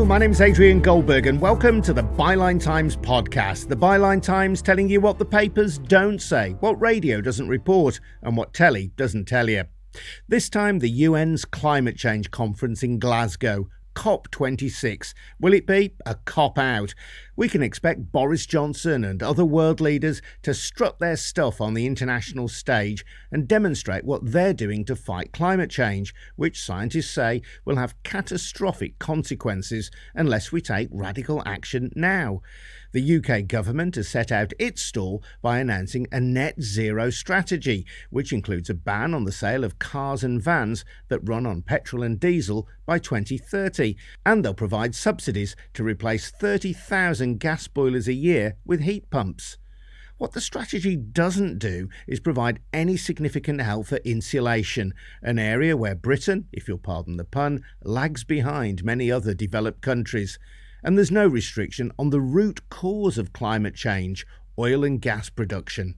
my name's Adrian Goldberg and welcome to the Byline Times podcast. The Byline Times telling you what the papers don't say, what radio doesn't report and what telly doesn't tell you. This time the UN's climate change conference in Glasgow, COP26. Will it be a cop-out? We can expect Boris Johnson and other world leaders to strut their stuff on the international stage and demonstrate what they're doing to fight climate change, which scientists say will have catastrophic consequences unless we take radical action now. The UK government has set out its stall by announcing a net zero strategy, which includes a ban on the sale of cars and vans that run on petrol and diesel by 2030, and they'll provide subsidies to replace 30,000 gas boilers a year with heat pumps. What the strategy doesn't do is provide any significant help for insulation, an area where Britain, if you'll pardon the pun, lags behind many other developed countries. And there's no restriction on the root cause of climate change, oil and gas production.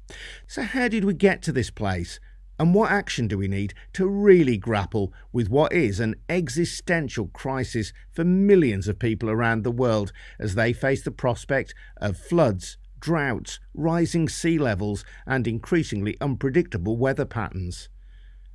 So how did we get to this place? And what action do we need to really grapple with what is an existential crisis for millions of people around the world as they face the prospect of floods, droughts, rising sea levels and increasingly unpredictable weather patterns?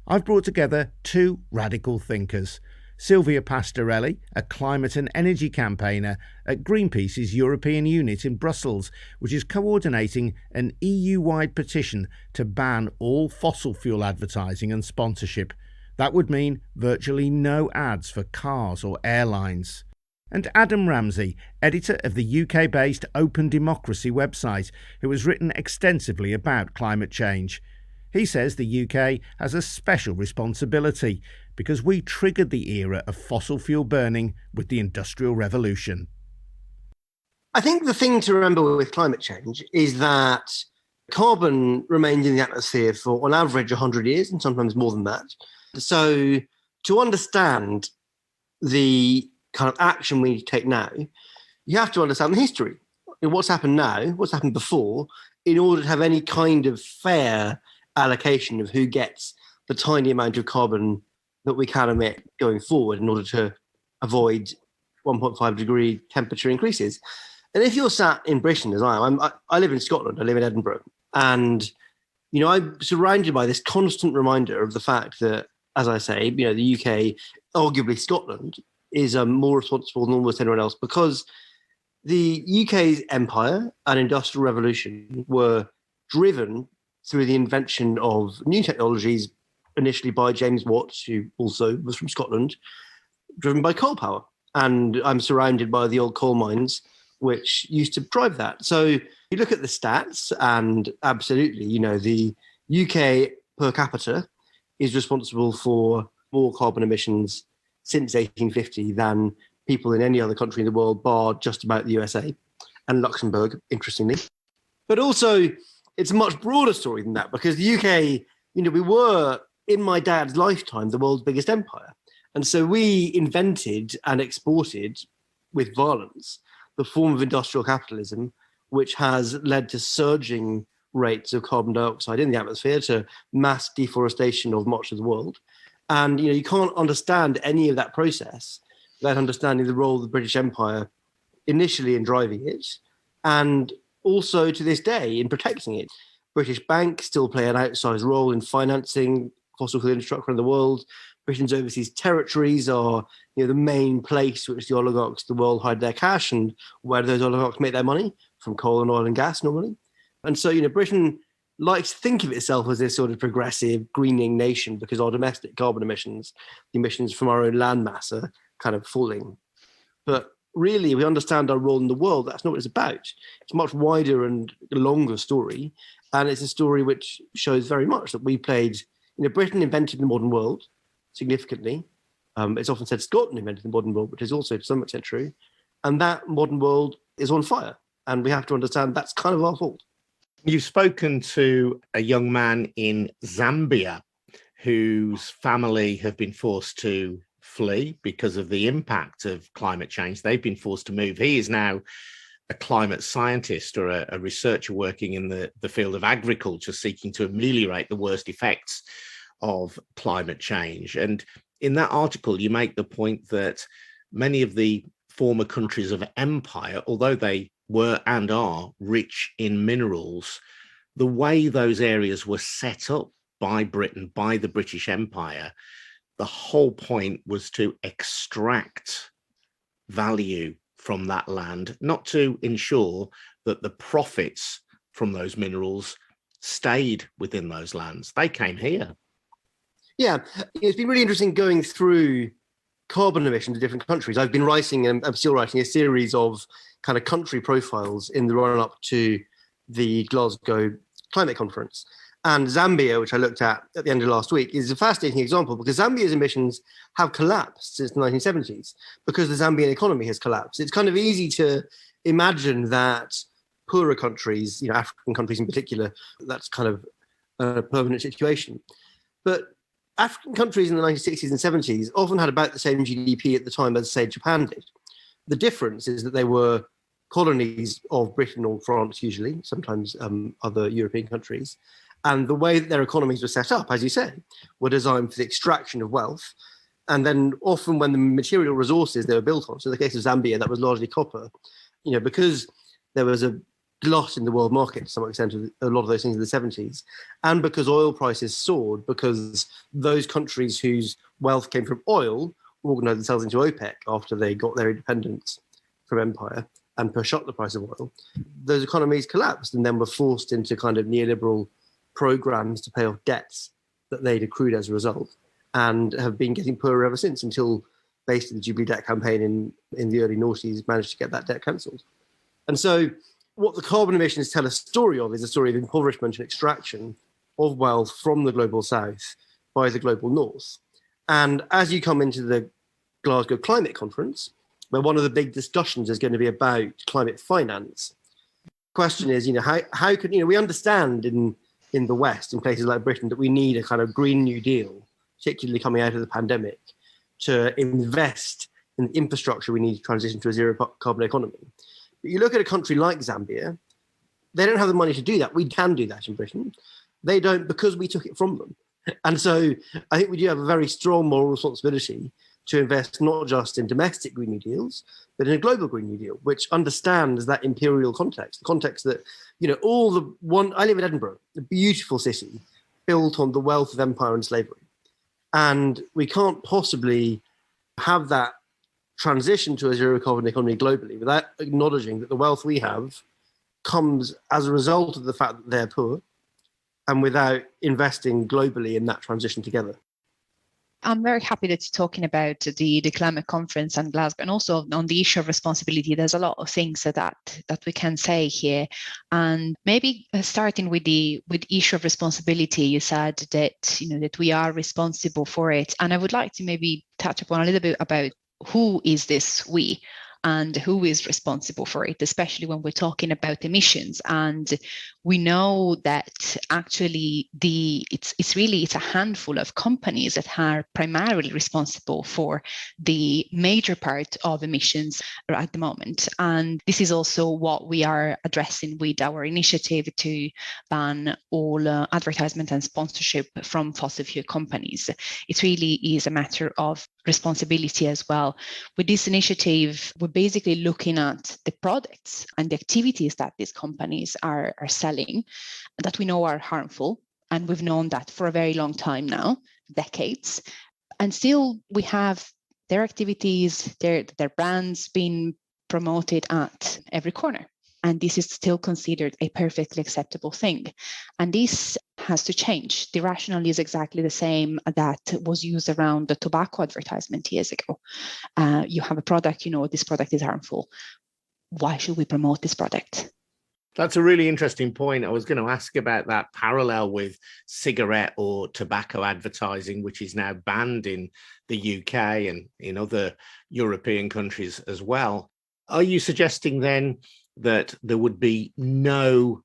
I've brought together two radical thinkers. Silvia Pastorelli, a climate and energy campaigner at Greenpeace's European unit in Brussels, which is coordinating an EU-wide petition to ban all fossil fuel advertising and sponsorship. That would mean virtually no ads for cars or airlines. And Adam Ramsey, editor of the UK-based Open Democracy website, who has written extensively about climate change. He says the UK has a special responsibility because we triggered the era of fossil fuel burning with the Industrial Revolution. I think the thing to remember with climate change is that carbon remains in the atmosphere for, on average, 100 years and sometimes more than that. So to understand the kind of action we need to take now, you have to understand the history. What's happened now, what's happened before, in order to have any kind of fair allocation of who gets the tiny amount of carbon that we can emit going forward in order to avoid 1.5 degree temperature increases. And if you're sat in Britain, as I am, I live in Scotland, I live in Edinburgh, and I'm surrounded by this constant reminder of the fact that, as I say, the UK, arguably Scotland, is more responsible than almost anyone else because the UK's empire and industrial revolution were driven through the invention of new technologies, initially by James Watt, who also was from Scotland, driven by coal power. And I'm surrounded by the old coal mines, which used to drive that. So you look at the stats and absolutely, the UK per capita is responsible for more carbon emissions since 1850 than people in any other country in the world, bar just about the USA and Luxembourg, interestingly. But also, it's a much broader story than that because the UK, we were, in my dad's lifetime, the world's biggest empire. And so we invented and exported with violence the form of industrial capitalism, which has led to surging rates of carbon dioxide in the atmosphere, to mass deforestation of much of the world. And, you can't understand any of that process without understanding the role of the British Empire initially in driving it, and also to this day in protecting it. British banks still play an outsized role in financing fossil fuel infrastructure in the world. Britain's overseas territories are the main place which the oligarchs of the world hide their cash and where those oligarchs make their money, from coal and oil and gas normally. And so, Britain likes to think of itself as this sort of progressive greening nation because our domestic carbon emissions, the emissions from our own landmass, are kind of falling. But really, we understand our role in the world. That's not what it's about. It's a much wider and longer story. And it's a story which shows very much that we played, Britain invented the modern world significantly. It's often said Scotland invented the modern world, which is also to some extent true. And that modern world is on fire. And we have to understand that's kind of our fault. You've spoken to a young man in Zambia whose family have been forced to flee because of the impact of climate change. They've been forced to move. He is now a climate scientist or a researcher working in the field of agriculture, seeking to ameliorate the worst effects of climate change. And in that article, you make the point that many of the former countries of empire, although they were and are rich in minerals, the way those areas were set up by Britain, by the British Empire, the whole point was to extract value from that land, not to ensure that the profits from those minerals stayed within those lands. They came here. Yeah, it's been really interesting going through carbon emissions in different countries. I've been writing, and I'm still writing, a series of kind of country profiles in the run-up to the Glasgow Climate Conference. And Zambia, which I looked at the end of last week, is a fascinating example because Zambia's emissions have collapsed since the 1970s because the Zambian economy has collapsed. It's kind of easy to imagine that poorer countries, African countries in particular, that's kind of a permanent situation. But African countries in the 1960s and 70s often had about the same GDP at the time as, say, Japan did. The difference is that they were colonies of Britain or France, usually, sometimes other European countries. And the way that their economies were set up, as you say, were designed for the extraction of wealth. And then often when the material resources they were built on, so in the case of Zambia, that was largely copper, because there was a glut in the world market to some extent of a lot of those things in the 70s, and because oil prices soared, because those countries whose wealth came from oil organized themselves into OPEC after they got their independence from empire and pushed up the price of oil, those economies collapsed and then were forced into kind of neoliberal programs to pay off debts that they'd accrued as a result, and have been getting poorer ever since, until basically the Jubilee debt campaign in the early noughties managed to get that debt cancelled. And so what the carbon emissions tell a story of is a story of impoverishment and extraction of wealth from the global south by the global north. And as you come into the Glasgow Climate Conference, where one of the big discussions is going to be about climate finance, the question is, how can, we understand in the West, in places like Britain, that we need a kind of Green New Deal, particularly coming out of the pandemic, to invest in the infrastructure we need to transition to a zero carbon economy. But you look at a country like Zambia, they don't have the money to do that. We can do that in Britain. They don't, because we took it from them. And so I think we do have a very strong moral responsibility to invest not just in domestic Green New Deals, but in a global Green New Deal, which understands that imperial context, the context that, I live in Edinburgh, a beautiful city built on the wealth of empire and slavery. And we can't possibly have that transition to a zero carbon economy globally without acknowledging that the wealth we have comes as a result of the fact that they're poor, and without investing globally in that transition together. I'm very happy that you're talking about the climate conference and Glasgow, and also on the issue of responsibility. There's a lot of things that we can say here, and maybe starting with the issue of responsibility. You said that that we are responsible for it, and I would like to maybe touch upon a little bit about who is this we, and who is responsible for it, especially when we're talking about emissions. And we know that actually it's a handful of companies that are primarily responsible for the major part of emissions at the moment. And this is also what we are addressing with our initiative to ban all advertisement and sponsorship from fossil fuel companies. It really is a matter of responsibility as well. With this initiative, we're basically looking at the products and the activities that these companies are selling that we know are harmful. And we've known that for a very long time now, decades. And still we have their activities, their brands being promoted at every corner. And this is still considered a perfectly acceptable thing. And this has to change. The rationale is exactly the same that was used around the tobacco advertisement years ago. You have a product, this product is harmful. Why should we promote this product? That's a really interesting point. I was going to ask about that parallel with cigarette or tobacco advertising, which is now banned in the UK and in other European countries as well. Are you suggesting then that there would be no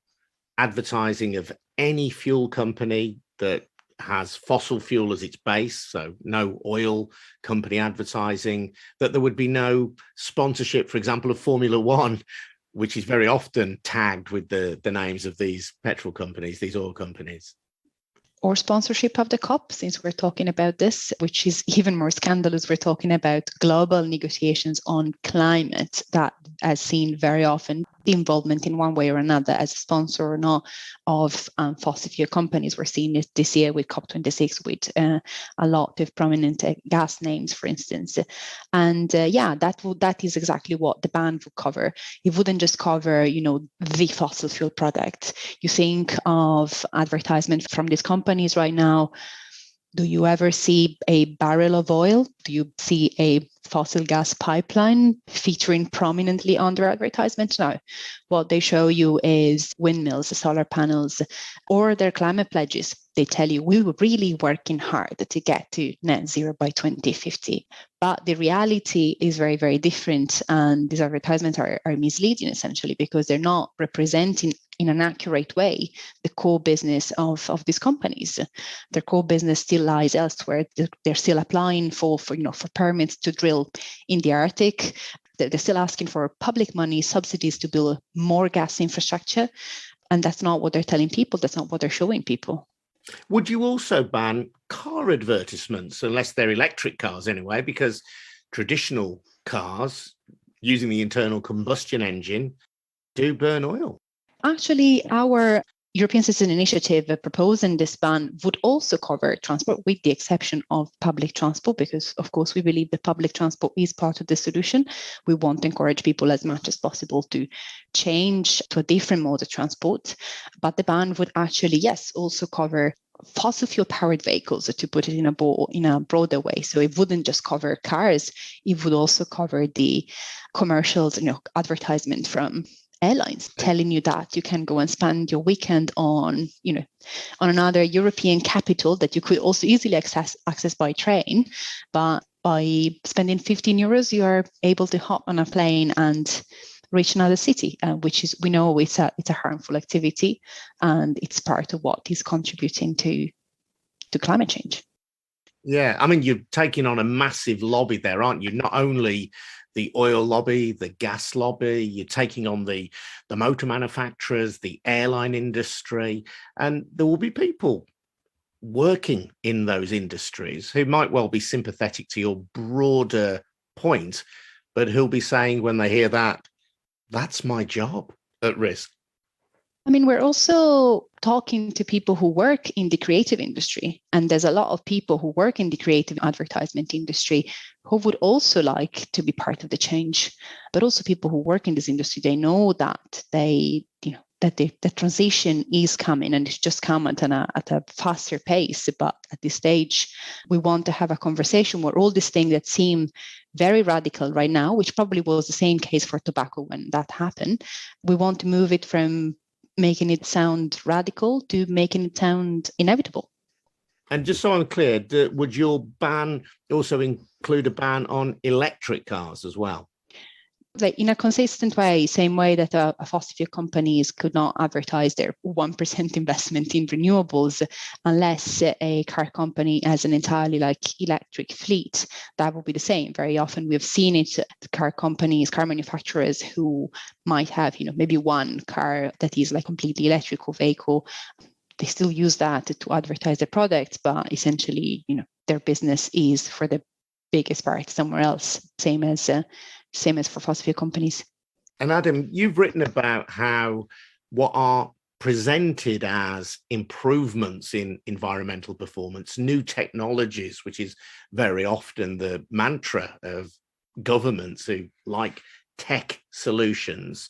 advertising of any fuel company that has fossil fuel as its base, so no oil company advertising, that there would be no sponsorship, for example, of Formula One, which is very often tagged with the names of these petrol companies, these oil companies? or sponsorship of the COP, since we're talking about this, which is even more scandalous. We're talking about global negotiations on climate that has seen very often the involvement in one way or another as a sponsor or not of fossil fuel companies. We're seeing it this year with COP26 with a lot of prominent gas names, for instance. And that is exactly what the ban would cover. It wouldn't just cover, the fossil fuel product. You think of advertisements from these companies right now. Do you ever see a barrel of oil? Do you see a fossil gas pipeline featuring prominently on their advertisements? No. What they show you is windmills, solar panels, or their climate pledges. They tell you, we were really working hard to get to net zero by 2050. But the reality is very, very different. And these advertisements are misleading, essentially, because they're not representing in an accurate way the core business of these companies. Their core business still lies elsewhere. They're still applying for permits to drill in the Arctic. They're still asking for public money, subsidies to build more gas infrastructure. And that's not what they're telling people. That's not what they're showing people. Would you also ban car advertisements, unless they're electric cars anyway, because traditional cars using the internal combustion engine do burn oil? Actually, our European Citizen Initiative proposing this ban would also cover transport, with the exception of public transport, because, of course, we believe that public transport is part of the solution. We want to encourage people as much as possible to change to a different mode of transport. But the ban would actually, yes, also cover fossil fuel powered vehicles, to put it in a broader way. So it wouldn't just cover cars, it would also cover the commercials, advertisement from airlines telling you that you can go and spend your weekend on another European capital that you could also easily access by train. But by spending 15 euros, you are able to hop on a plane and reach another city, which is, we know it's a harmful activity, and it's part of what is contributing to climate change. Yeah, I mean, you're taking on a massive lobby there, aren't you? Not only the oil lobby, the gas lobby, you're taking on the motor manufacturers, the airline industry, and there will be people working in those industries who might well be sympathetic to your broader point, but who'll be saying when they hear that, that's my job at risk. I mean, we're also talking to people who work in the creative industry, and there's a lot of people who work in the creative advertisement industry who would also like to be part of the change. But also people who work in this industry, they know that the transition is coming, and it's just come at a faster pace. But at this stage, we want to have a conversation where all these things that seem very radical right now, which probably was the same case for tobacco when that happened, we want to move it from making it sound radical to making it sound inevitable. And just so I'm clear, would your ban also include a ban on electric cars as well? Like in a consistent way, same way that a fossil fuel companies could not advertise their 1% investment in renewables unless a car company has an entirely electric fleet. That would be the same. Very often we've seen it, car companies, car manufacturers who might have, maybe one car that is completely electrical vehicle. They still use that to advertise their products, but essentially, their business is for the biggest part somewhere else, same as for fossil fuel companies. And Adam, you've written about how what are presented as improvements in environmental performance, new technologies, which is very often the mantra of governments who like tech solutions,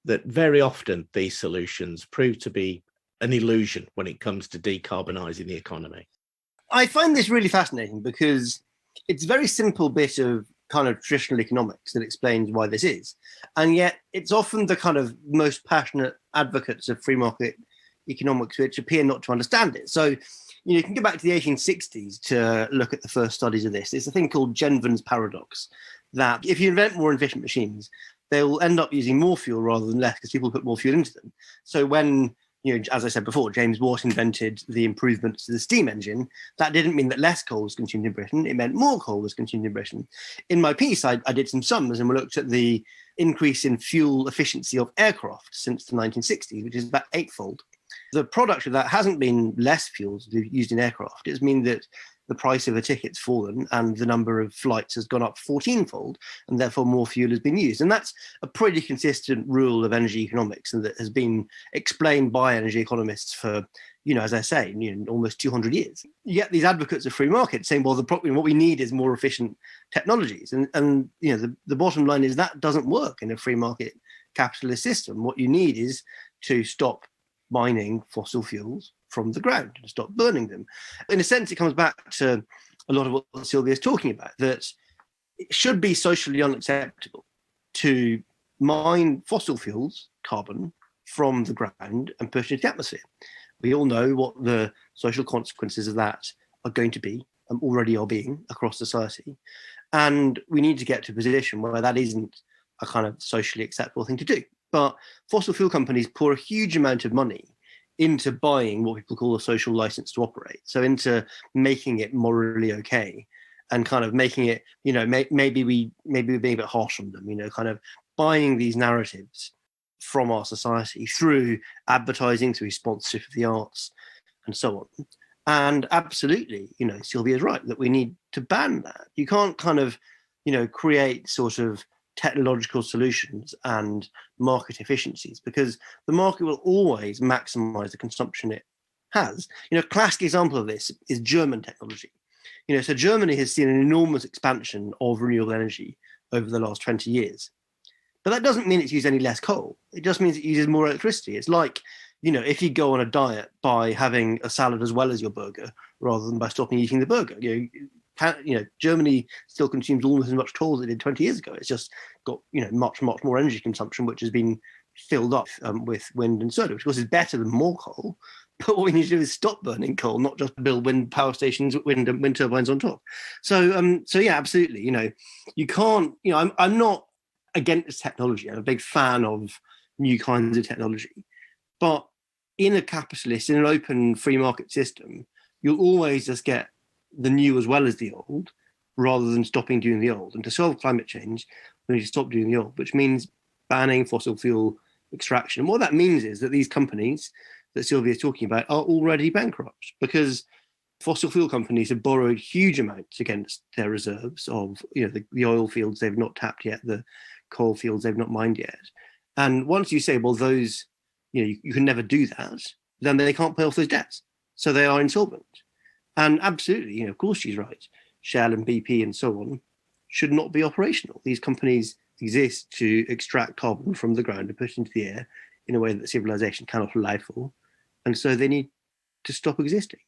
that very often these solutions prove to be an illusion when it comes to decarbonising the economy. I find this really fascinating because it's a very simple bit of kind of traditional economics that explains why this is. And yet it's often the kind of most passionate advocates of free market economics which appear not to understand it. So, you can go back to the 1860s to look at the first studies of this. There's a thing called Genvin's paradox, that if you invent more efficient machines, they will end up using more fuel rather than less because people put more fuel into them. So when, as I said before, James Watt invented the improvements to the steam engine, that didn't mean that less coal was consumed in Britain. It meant more coal was consumed in Britain. In my piece, I did some sums and we looked at the increase in fuel efficiency of aircraft since the 1960s, which is about eightfold. The product of that hasn't been less fuels used in aircraft. It's mean that the price of a ticket's fallen and the number of flights has gone up 14-fold, and therefore more fuel has been used. And that's a pretty consistent rule of energy economics, and that has been explained by energy economists for, as I say, almost 200 years. You get these advocates of free market saying, well, what we need is more efficient technologies. And the bottom line is that doesn't work in a free market capitalist system. What you need is to stop mining fossil fuels from the ground and stop burning them. In a sense, it comes back to a lot of what Sylvia is talking about, that it should be socially unacceptable to mine fossil fuels, carbon, from the ground and push it into the atmosphere. We all know what the social consequences of that are going to be, and already are being across society. And we need to get to a position where that isn't a kind of socially acceptable thing to do. But fossil fuel companies pour a huge amount of money into buying what people call a social license to operate. So into making it morally okay, and kind of making it, maybe we're being a bit harsh on them, kind of buying these narratives from our society through advertising, through sponsorship of the arts, and so on. And absolutely, Sylvia's right that we need to ban that. You can't kind of, create sort of technological solutions and market efficiencies, because the market will always maximize the consumption it has. A classic example of this is German technology. So Germany has seen an enormous expansion of renewable energy over the last 20 years. But that doesn't mean it's used any less coal. It just means it uses more electricity. It's like, if you go on a diet by having a salad as well as your burger, rather than by stopping eating the burger. Germany still consumes almost as much coal as it did 20 years ago. It's just got, much, much more energy consumption, which has been filled up with wind and solar, which of course is better than more coal. But what we need to do is stop burning coal, not just build wind power stations, wind turbines on top. So yeah, absolutely. You can't, I'm not against technology. I'm a big fan of new kinds of technology. But in a capitalist, in an open free market system, you'll always just get the new as well as the old, rather than stopping doing the old. And to solve climate change, we need to stop doing the old, which means banning fossil fuel extraction. And what that means is that these companies that Sylvia is talking about are already bankrupt, because fossil fuel companies have borrowed huge amounts against their reserves of, the oil fields they've not tapped yet, the coal fields they've not mined yet. And once you say, well, those, you can never do that, then they can't pay off those debts. So they are insolvent. And absolutely, of course she's right. Shell and BP and so on should not be operational. These companies exist to extract carbon from the ground and push it into the air in a way that civilization cannot allow for. And so they need to stop existing.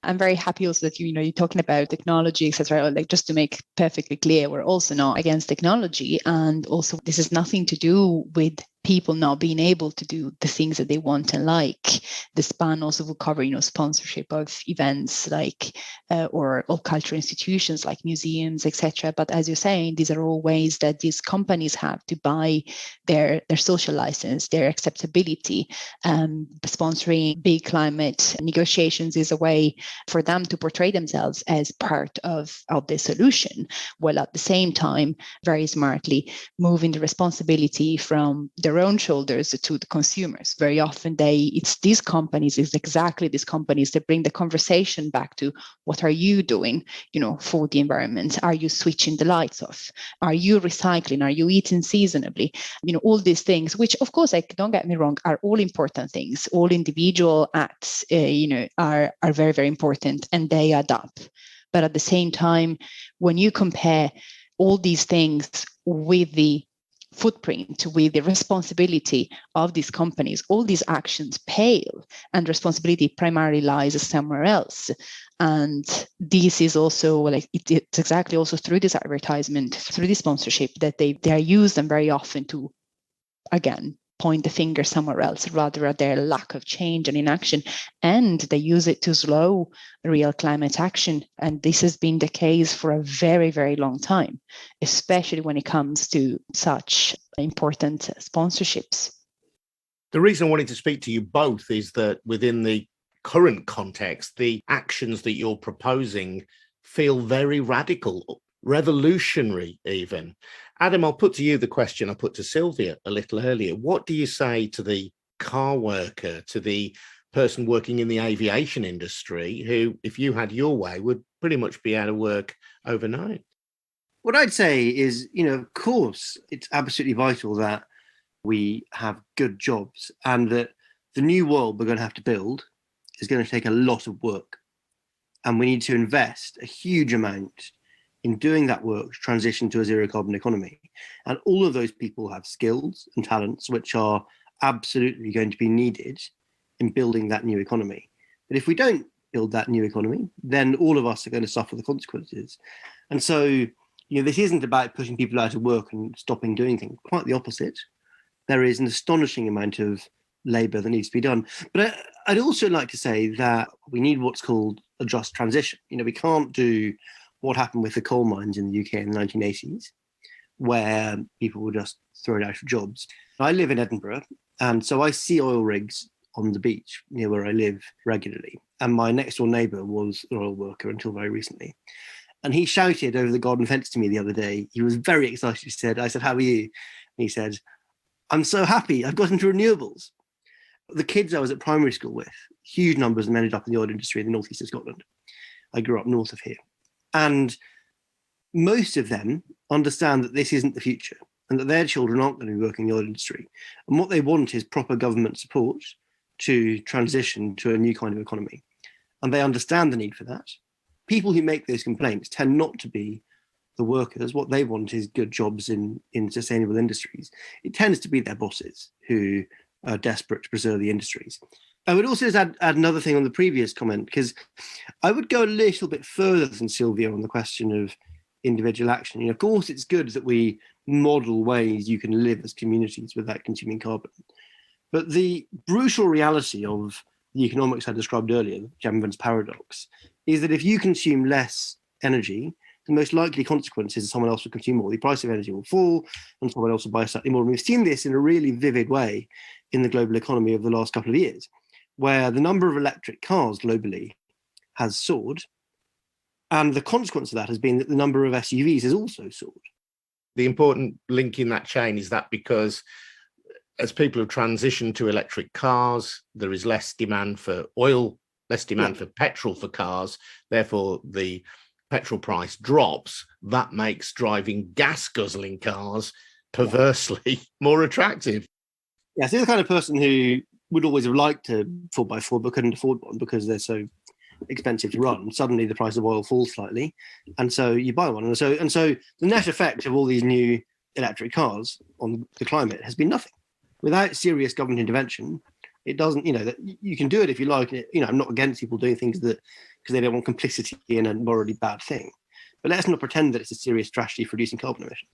I'm very happy also that you're talking about technology, etc. Like, just to make perfectly clear, we're also not against technology, and also this has nothing to do with people not being able to do the things that they want and like. The span also will cover, sponsorship of events like or cultural institutions like museums, etc. But as you're saying, these are all ways that these companies have to buy their social license, their acceptability. Sponsoring big climate negotiations is a way for them to portray themselves as part of the solution, while at the same time, very smartly moving the responsibility from their own shoulders to the consumers. Very often it's exactly these companies that bring the conversation back to, what are you doing, for the environment? Are you switching the lights off? Are you recycling? Are you eating seasonably? All these things, which of course, don't get me wrong, are all important things. All individual acts, are very, very important, and they add up. But at the same time, when you compare all these things with the footprint, with the responsibility of these companies, all these actions pale, and responsibility primarily lies somewhere else. And this is also it's exactly also through this advertisement, through this sponsorship, that they are used, and very often to, again, point the finger somewhere else, rather at their lack of change and inaction. And they use it to slow real climate action. And this has been the case for a very, very long time, especially when it comes to such important sponsorships. The reason I wanted to speak to you both is that within the current context, the actions that you're proposing feel very radical, revolutionary even. Adam, I'll put to you the question I put to Sylvia a little earlier. What do you say to the car worker to the person working in the aviation industry who, if you had your way, would pretty much be out of work overnight. What I'd say is, of course, it's absolutely vital that we have good jobs, and that the new world we're going to have to build is going to take a lot of work. And we need to invest a huge amount in doing that work to transition to a zero carbon economy. And all of those people have skills and talents which are absolutely going to be needed in building that new economy. But if we don't build that new economy, then all of us are going to suffer the consequences. And so, this isn't about pushing people out of work and stopping doing things. Quite the opposite. There is an astonishing amount of labour that needs to be done. But I'd also like to say that we need what's called a just transition. We can't do what happened with the coal mines in the UK in the 1980s, where people were just thrown out of jobs. I live in Edinburgh, and so I see oil rigs on the beach near where I live regularly. And my next door neighbour was an oil worker until very recently. And he shouted over the garden fence to me the other day. He was very excited. I said, "How are you?" And he said, "I'm so happy. I've got into renewables." The kids I was at primary school with, huge numbers of them ended up in the oil industry in the northeast of Scotland. I grew up north of here. And most of them understand that this isn't the future and that their children aren't going to be working in the oil industry. And what they want is proper government support to transition to a new kind of economy. And they understand the need for that. People who make those complaints tend not to be the workers. What they want is good jobs in sustainable industries. It tends to be their bosses who are desperate to preserve the industries. I would also just add another thing on the previous comment, because I would go a little bit further than Sylvia on the question of individual action. Of course, it's good that we model ways you can live as communities without consuming carbon. But the brutal reality of the economics I described earlier, Genvin's paradox, is that if you consume less energy, the most likely consequence is someone else will consume more. The price of energy will fall and someone else will buy slightly more. And we've seen this in a really vivid way in the global economy of the last couple of years, where the number of electric cars globally has soared. And the consequence of that has been that the number of SUVs has also soared. The important link in that chain is that because as people have transitioned to electric cars, there is less demand for oil, less demand for petrol for cars. Therefore, the petrol price drops. That makes driving gas-guzzling cars perversely more attractive. Yeah, so you're the kind of person who would always have liked a 4x4 but couldn't afford one because they're so expensive to run. Suddenly the price of oil falls slightly, and so you buy one. And so the net effect of all these new electric cars on the climate has been nothing. Without serious government intervention, it doesn't, that you can do it if you like. I'm not against people doing things that because they don't want complicity in a morally bad thing. But let's not pretend that it's a serious strategy for reducing carbon emissions.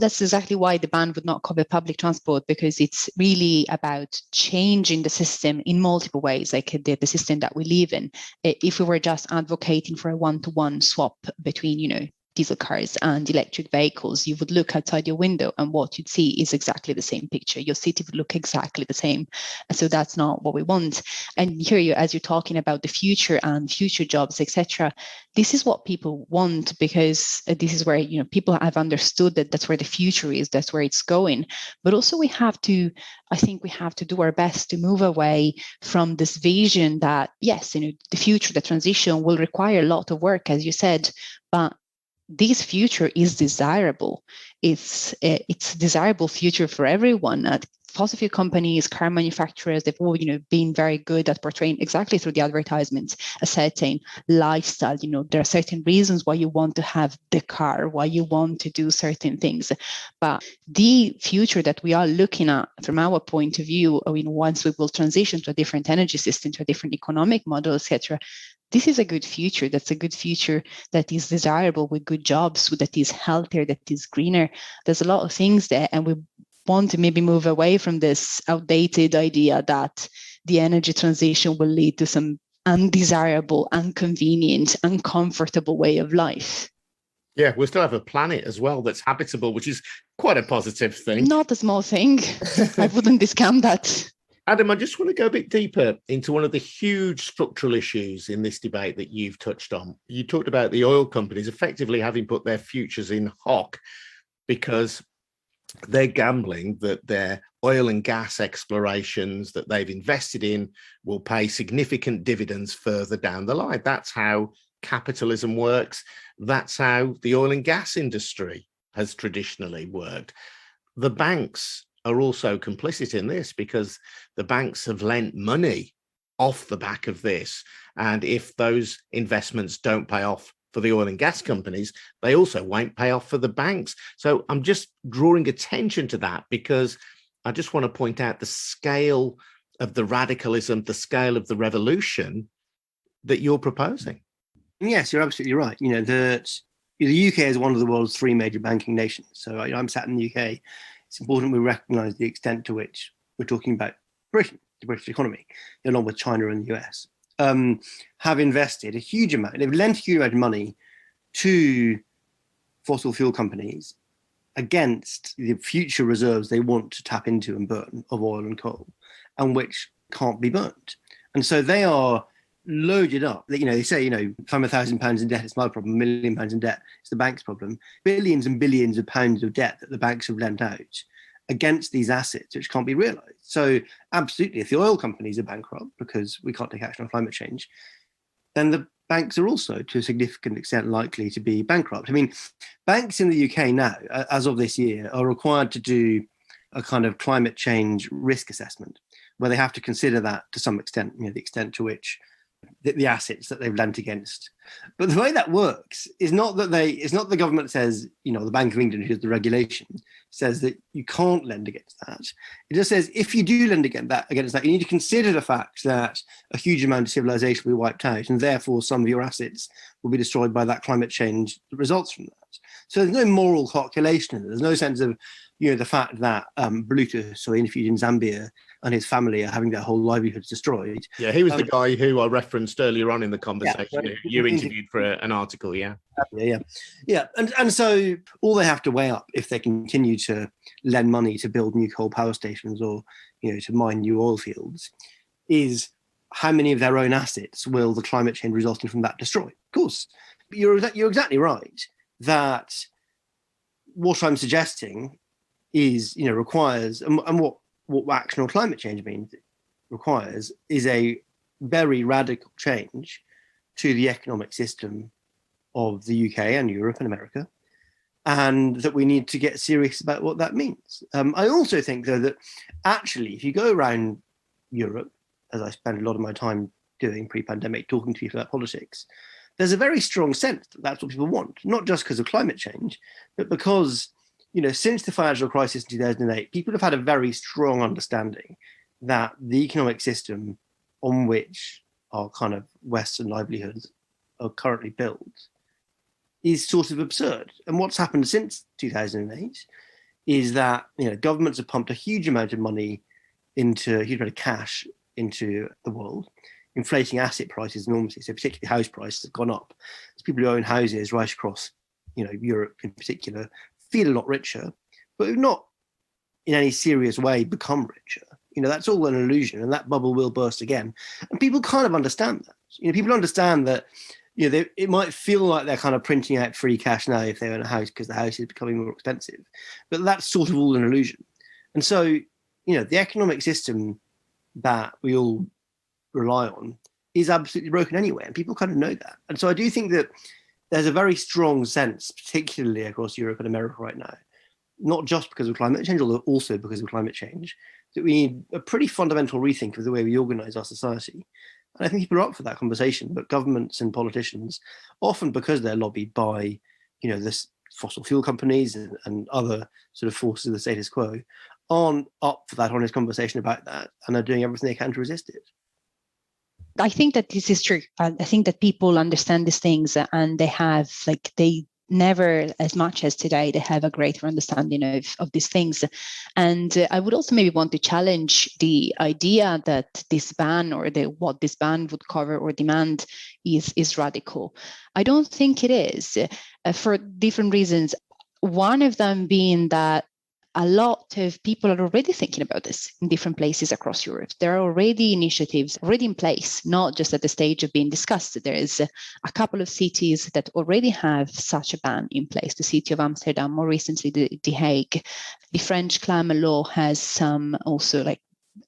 That's exactly why the ban would not cover public transport, because it's really about changing the system in multiple ways, like the system that we live in. If we were just advocating for a one-to-one swap between, diesel cars and electric vehicles, you would look outside your window and what you'd see is exactly the same picture. Your city would look exactly the same. So that's not what we want. And here as you're talking about the future and future jobs, etc., this is what people want, because this is where, people have understood that that's where the future is, that's where it's going. But also I think we have to do our best to move away from this vision that, yes, the future, the transition will require a lot of work, as you said, but this future is desirable. It's desirable future for everyone. Fossil fuel companies, car manufacturers, they've all, been very good at portraying exactly through the advertisements a certain lifestyle. There are certain reasons why you want to have the car, why you want to do certain things. But the future that we are looking at from our point of view, once we will transition to a different energy system, to a different economic model, etc., this is a good future. That's a good future that is desirable, with good jobs, that is healthier, that is greener. There's a lot of things there, and we want to maybe move away from this outdated idea that the energy transition will lead to some undesirable, inconvenient, uncomfortable way of life. Yeah, we'll still have a planet as well that's habitable, which is quite a positive thing. Not a small thing. I wouldn't discount that. Adam, I just want to go a bit deeper into one of the huge structural issues in this debate that you've touched on. You talked about the oil companies effectively having put their futures in hock because they're gambling that their oil and gas explorations that they've invested in will pay significant dividends further down the line. That's how capitalism works. That's how the oil and gas industry has traditionally worked. The banks are also complicit in this because the banks have lent money off the back of this. And if those investments don't pay off for the oil and gas companies, they also won't pay off for the banks. So I'm just drawing attention to that because I just want to point out the scale of the radicalism, the scale of the revolution that you're proposing. Yes, you're absolutely right. The UK is one of the world's three major banking nations. So I'm sat in the UK. It's important we recognise the extent to which we're talking about Britain, the British economy, along with China and the US, have invested a huge amount. They've lent a huge amount of money to fossil fuel companies against the future reserves they want to tap into and burn of oil and coal, and which can't be burnt. And so they are loaded up. They say, if I'm £1,000 in debt, it's my problem. £1 million in debt, it's the bank's problem. Billions and billions of pounds of debt that the banks have lent out against these assets, which can't be realised. So absolutely, if the oil companies are bankrupt because we can't take action on climate change, then the banks are also, to a significant extent, likely to be bankrupt. I mean, banks in the UK now, as of this year, are required to do a kind of climate change risk assessment, where they have to consider that to some extent, the extent to which the assets that they've lent against. But the way that works is not that it's not the government says, the Bank of England, who's the regulation, says that you can't lend against that. It just says if you do lend against that, you need to consider the fact that a huge amount of civilization will be wiped out, and therefore some of your assets will be destroyed by that climate change that results from that. So there's no moral calculation in it. There's no sense of, the fact that Bluetooth, so interviewed in Zambia, and his family are having their whole livelihoods destroyed. Yeah, he was the guy who I referenced earlier on in the conversation. Yeah, you interviewed for an article, yeah. Yeah. And so all they have to weigh up if they continue to lend money to build new coal power stations or, to mine new oil fields is how many of their own assets will the climate change resulting from that destroy? Of course. But you're exactly right that what I'm suggesting is, requires, and what action on climate change requires is a very radical change to the economic system of the UK and Europe and America, and that we need to get serious about what that means. I also think, though, that actually, if you go around Europe, as I spend a lot of my time doing pre-pandemic, talking to people about politics, there's a very strong sense that that's what people want, not just because of climate change, but because since the financial crisis in 2008, people have had a very strong understanding that the economic system on which our kind of Western livelihoods are currently built is sort of absurd. And what's happened since 2008 is that, governments have pumped a huge amount of money into, a huge amount of cash into the world, inflating asset prices enormously. So particularly house prices have gone up. As people who own houses right across, Europe in particular, feel a lot richer, but have not in any serious way become richer. That's all an illusion, and that bubble will burst again. And people kind of understand that. People understand that, it might feel like they're kind of printing out free cash now if they own a house because the house is becoming more expensive, but that's sort of all an illusion. And so, the economic system that we all rely on is absolutely broken anyway, and people kind of know that. And so I do think that there's a very strong sense, particularly across Europe and America right now, not just because of climate change, although also because of climate change, that we need a pretty fundamental rethink of the way we organise our society. And I think people are up for that conversation, but governments and politicians, often because they're lobbied by, the fossil fuel companies and other sort of forces of the status quo, aren't up for that honest conversation about that and are doing everything they can to resist it. I think that this is true. I think that people understand these things and they never, as much as today, they have a greater understanding of these things. And I would also maybe want to challenge the idea that this ban or what this ban would cover or demand is radical. I don't think it is for different reasons. One of them being that a lot of people are already thinking about this in different places across Europe. There are already initiatives already in place, not just at the stage of being discussed. There is a couple of cities that already have such a ban in place. The city of Amsterdam, more recently, The Hague. The French climate law has some also like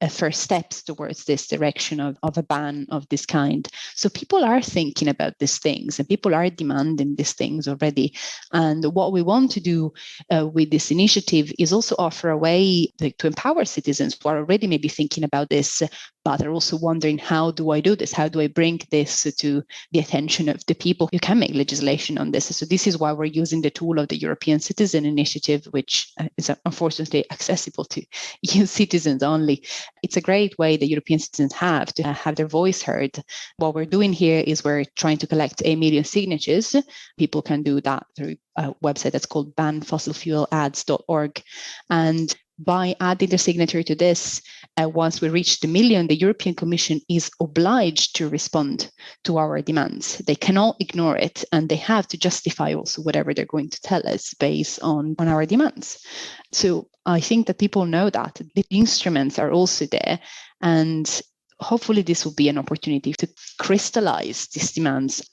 first steps towards this direction of a ban of this kind. So people are thinking about these things and people are demanding these things already. And what we want to do with this initiative is also offer a way to empower citizens who are already maybe thinking about this, but are also wondering, how do I do this? How do I bring this to the attention of the people who can make legislation on this? So this is why we're using the tool of the European Citizen Initiative, which is unfortunately accessible to EU citizens only. It's a great way that European citizens have to have their voice heard. What we're doing here is we're trying to collect 1 million signatures. People can do that through a website that's called banfossilfuelads.org. And by adding their signature to this, once we reach the 1 million, the European Commission is obliged to respond to our demands. They cannot ignore it, and they have to justify also whatever they're going to tell us based on our demands. So I think that people know that the instruments are also there, and hopefully this will be an opportunity to crystallize these demands.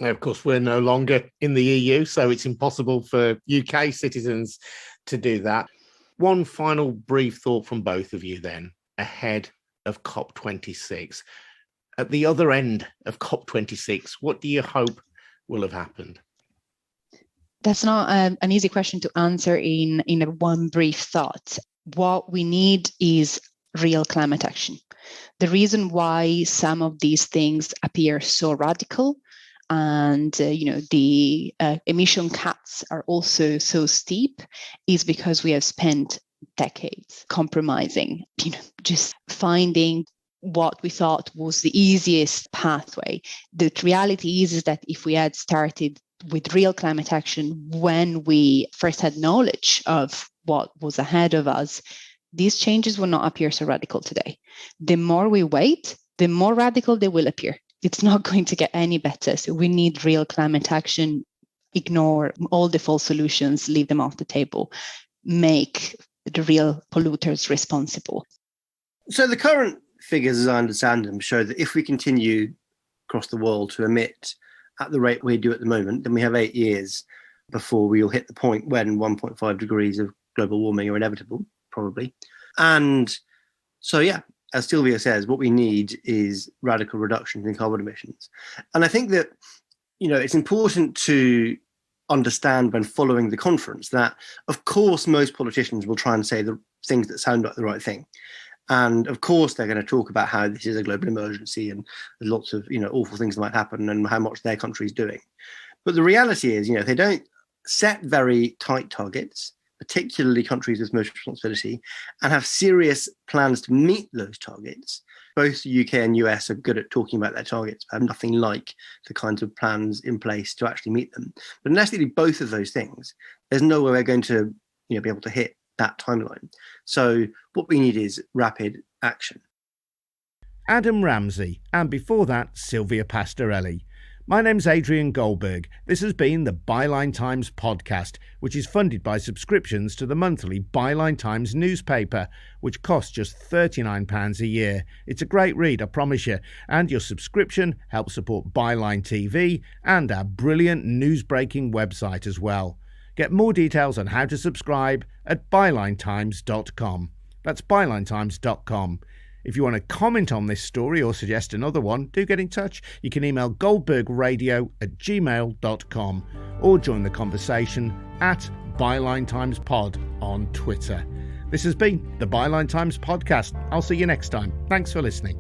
Of course, we're no longer in the EU, so it's impossible for UK citizens to do that. One final brief thought from both of you then, ahead of COP26. At the other end of COP26, what do you hope will have happened? That's not an easy question to answer in one brief thought. What we need is real climate action. The reason why some of these things appear so radical and the emission cuts are also so steep is because we have spent decades compromising, just finding what we thought was the easiest pathway. The reality is that if we had started with real climate action when we first had knowledge of what was ahead of us, these changes will not appear so radical today. The more we wait, the more radical they will appear. It's not going to get any better. So we need real climate action, ignore all the false solutions, leave them off the table, make the real polluters responsible. So the current figures, as I understand them, show that if we continue across the world to emit at the rate we do at the moment, then we have 8 years before we'll hit the point when 1.5 degrees of global warming are inevitable, probably. And so, yeah, as Sylvia says, what we need is radical reductions in carbon emissions. And I think that, it's important to understand when following the conference that, of course, most politicians will try and say the things that sound like the right thing. And of course, they're going to talk about how this is a global emergency and there's lots of, awful things that might happen and how much their country is doing. But the reality is, they don't set very tight targets, particularly countries with most responsibility, and have serious plans to meet those targets. Both the UK and US are good at talking about their targets, but have nothing like the kinds of plans in place to actually meet them. But unless they do both of those things, there's no way we're going to be able to hit that timeline. So what we need is rapid action. Adam Ramsey, and before that, Sylvia Pastorelli. My name's Adrian Goldberg. This has been the Byline Times podcast, which is funded by subscriptions to the monthly Byline Times newspaper, which costs just £39 a year. It's a great read, I promise you, and your subscription helps support Byline TV and our brilliant news-breaking website as well. Get more details on how to subscribe at bylinetimes.com. That's bylinetimes.com. If you want to comment on this story or suggest another one, do get in touch. You can email goldbergradio@gmail.com or join the conversation at Byline Times Pod on Twitter. This has been the Byline Times podcast. I'll see you next time. Thanks for listening.